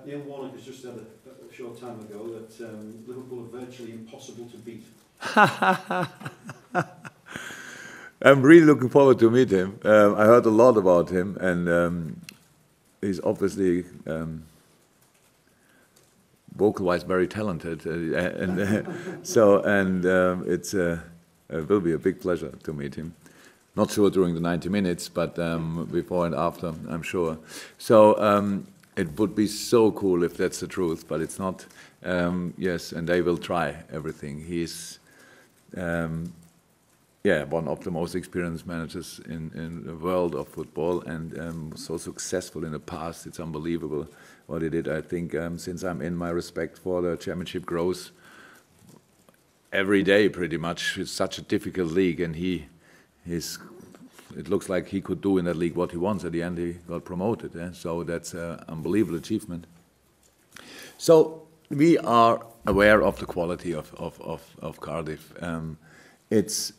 Neil Warnock has just said a short time ago that Liverpool are virtually impossible to beat. I'm really looking forward to meet him. I heard a lot about him, and he's obviously vocal-wise very talented, it will be a big pleasure to meet him. Not sure during the 90 minutes, but before and after, I'm sure. So it would be so cool if that's the truth, but it's not. Yes, and they will try everything. He's one of the most experienced managers in the world of football, and so successful in the past. It's unbelievable what he did. I think since I'm in, my respect for the Championship grows every day pretty much. It's such a difficult league, and it looks like he could do in that league what he wants. At the end, he got promoted. So that's an unbelievable achievement. So we are aware of the quality of Cardiff. It's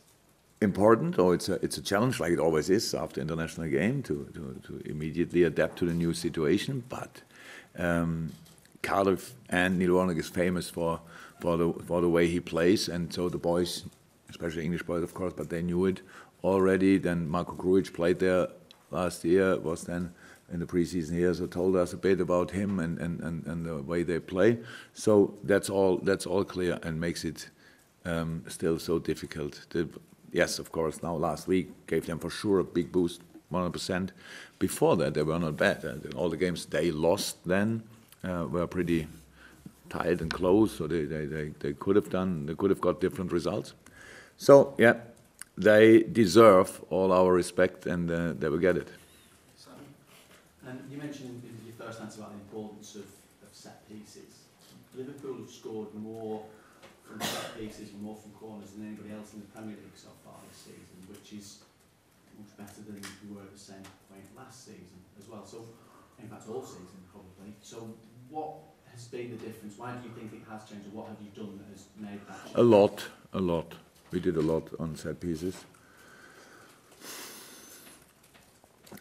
important, or it's a challenge, like it always is after international game, to immediately adapt to the new situation. But Cardiff and Neil Warnock is famous for the way he plays, and so the boys, especially English boys, of course, but they knew it already. Then Marko Grujic played there last year, was then in the preseason here, so told us a bit about him and the way they play. So that's all clear, and makes it still so difficult. Yes, of course, now last week gave them for sure a big boost, 100%. Before that, they were not bad. And all the games they lost then were pretty tight and close, so they could have got different results. So yeah, they deserve all our respect, and they will get it. And you mentioned in your first answer about the importance of set pieces. Liverpool have scored more from set pieces and more from corners than anybody else in the Premier League so far this season, which is much better than we were at the same point last season as well. So, in fact, all season probably. So, what has been the difference? Why do you think it has changed, or what have you done that has made that change? A lot. We did a lot on set pieces.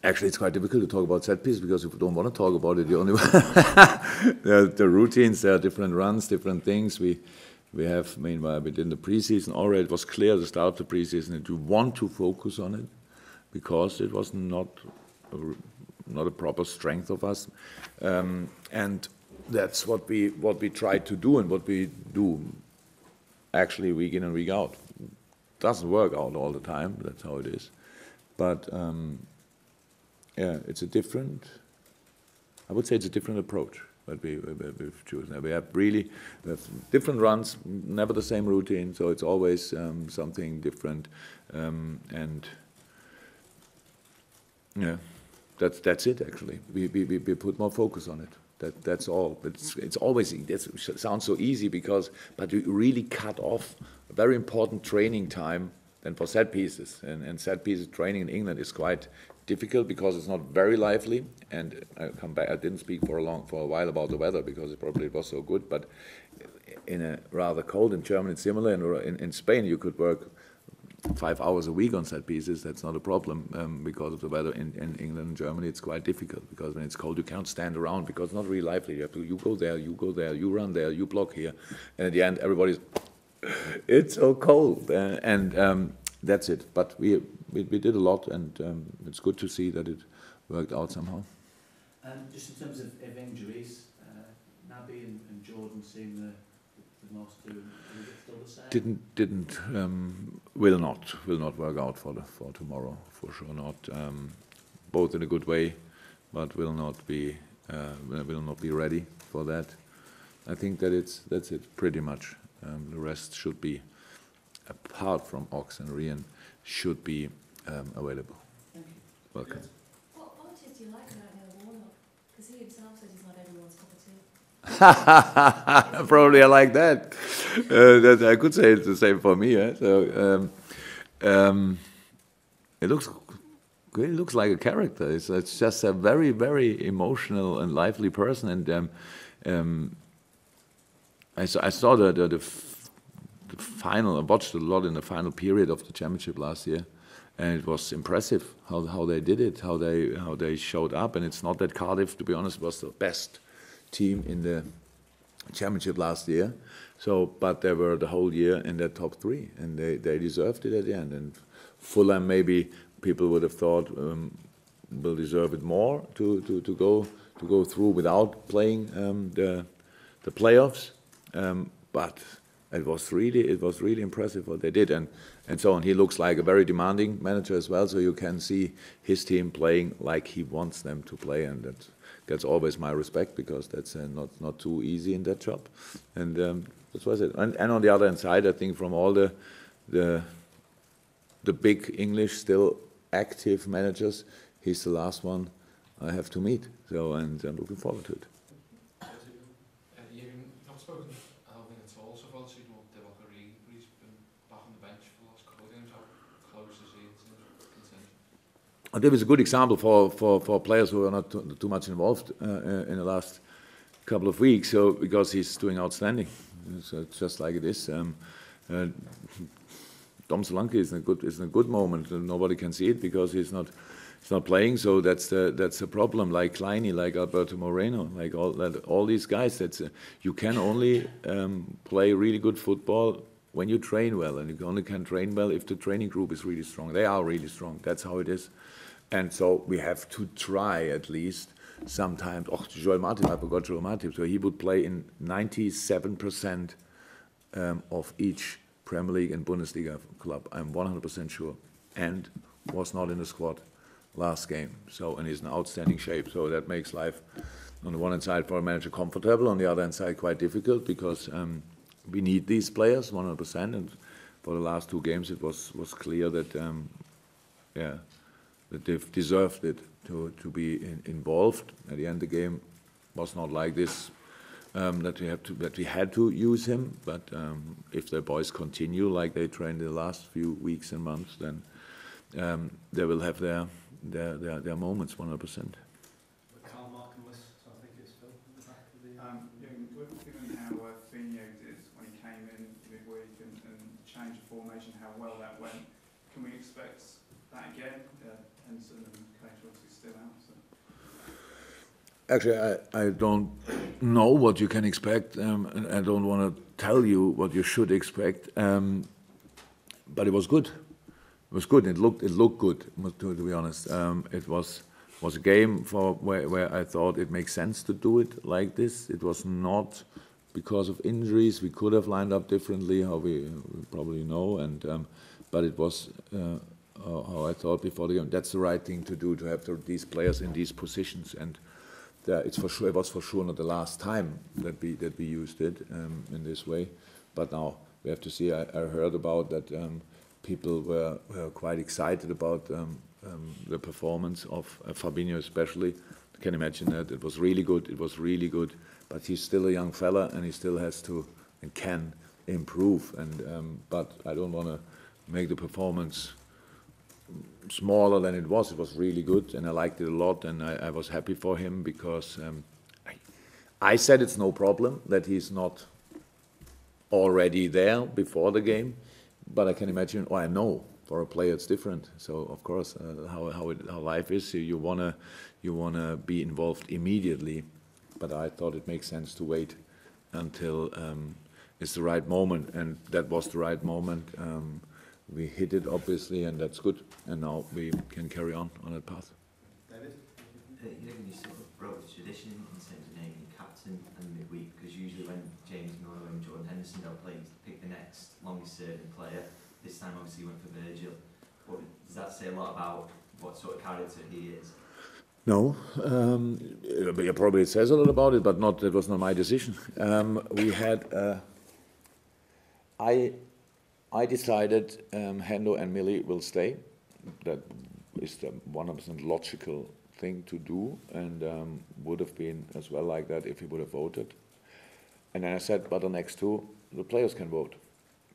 Actually, it's quite difficult to talk about set pieces because if you don't want to talk about it, you only the routines. There are different runs, different things. We have, meanwhile, within the preseason already, it was clear at the start of the preseason that we want to focus on it because it was not a proper strength of us, and that's what we try to do, and what we do actually week in and week out. Doesn't work out all the time. That's how it is, but it's a different. I would say it's a different approach. But we've chosen. We have different runs, never the same routine, so it's always something different, and yeah, that's it actually. We put more focus on it. That's all. It's always, it sounds so easy but we really cut off a very important training time then for set pieces, and set pieces training in England is quite difficult because it's not very lively. And I come back. I didn't speak for a while about the weather because it probably was so good. But in a rather cold in Germany, it's similar. In Spain, you could work 5 hours a week on set pieces. That's not a problem because of the weather. In England and Germany, it's quite difficult because when it's cold, you can't stand around because it's not really lively. You go there, you run there, you block here, and at the end, everybody's. It's so cold, and that's it. But we did a lot, and it's good to see that it worked out somehow. Just in terms of injuries, Naby and Jordan seem the most to. Is it still the same? Will not work out for tomorrow, for sure not. Both in a good way, but will not be ready for that. I think that's it pretty much. The rest should be, apart from Ox and Rian, should be available. Thank you. Welcome. What qualities do you like about Neil Warnock? Because he himself says he's not everyone's cup of tea. Probably I like that. I could say it's the same for me. So it looks like a character. It's just a very, very emotional and lively person, and I saw the final. I watched a lot in the final period of the championship last year, and it was impressive how they did it, how they showed up. And it's not that Cardiff, to be honest, was the best team in the championship last year. So, but they were the whole year in the top 3, and they deserved it at the end. And Fulham, maybe people would have thought will deserve it more to go through without playing the playoffs. But it was really impressive what they did, and so on. He looks like a very demanding manager as well. So you can see his team playing like he wants them to play, and that gets always my respect, because that's not too easy in that job. And that was it. And on the other hand side, I think from all the big English still active managers, he's the last one I have to meet. So, and I'm looking forward to it. You've not spoken Alvin at all so far this season. He's been back on the bench for the last couple of games. How close is he to contention? I think it's a good example for players who are not too much involved in the last couple of weeks. So because he's doing outstanding, so it's just like it is. Dom Solanke is in a good moment, and nobody can see it because he's not playing. So that's the problem. Like Kleiny, like Alberto Moreno, like all these guys. You can only play really good football when you train well, and you only can train well if the training group is really strong. They are really strong. That's how it is. And so we have to try at least sometimes. Oh, Joel Matip, I forgot Joel Matip. So he would play in 97% of each Premier League and Bundesliga club. I'm 100% sure, and was not in the squad last game. So, and he's in outstanding shape. So that makes life, on the one hand side, for a manager comfortable. On the other hand side, quite difficult, because we need these players 100%. And for the last 2 games, it was clear that that they've deserved it to be involved. At the end, the game was not like this. That we had to use him, but if the boys continue like they trained the last few weeks and months, then they will have their moments 100%. Carl Markham-less, so I think it's Phil in the back of the... Given how Fino did when he came in midweek and changed the formation, how well that went, can we expect that again? Henderson and Cage obviously still out. So. Actually, I don't know what you can expect, and I don't want to tell you what you should expect. But it was good. It was good. It looked good. To be honest, it was a game where I thought it makes sense to do it like this. It was not because of injuries. We could have lined up differently, how we probably know, and but it was how I thought before the game. That's the right thing to do, to have these players in these positions, and it's for sure. It was for sure not the last time that we used it in this way. But now we have to see. I heard about that. People were quite excited about the performance of Fabinho, especially. I can imagine that it was really good. It was really good. But he's still a young fella, and he still has to and can improve. And but I don't want to make the performance smaller than it was. It was really good, and I liked it a lot, and I was happy for him, because I said it's no problem that he's not already there before the game, but I can imagine, I know for a player it's different. So of course, how life is, you wanna be involved immediately, but I thought it makes sense to wait until it's the right moment, and that was the right moment. We hit it, obviously, and that's good. And now we can carry on that path. David? You sort of broke the tradition in terms of naming captain and midweek, because usually when James Miller and Jordan Henderson don't play, you pick the next longest serving player. This time, obviously, you went for Virgil. Does that say a lot about what sort of character he is? No, probably it says a lot about it, but it was not my decision. We had, I decided Hendo and Millie will stay. That is the 100% logical thing to do, and would have been as well like that if he would have voted. And then I said, but the next 2, the players can vote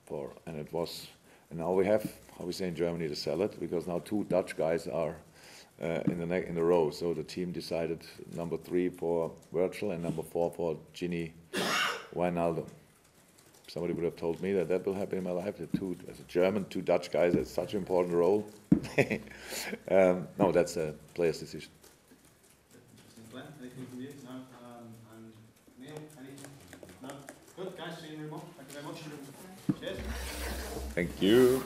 for, and it was. And now we have, how we say in Germany, the salad, because now 2 Dutch guys are in the row. So the team decided number 3 for Virgil and number 4 for Gini Wijnaldum. Somebody would have told me that will happen in my life. As a German, 2 Dutch guys, it's such an important role. No, that's a player's decision. Interesting. Glenn, anything from you? No? And nice seeing you, Mum. Thank you very much. Cheers. Thank you.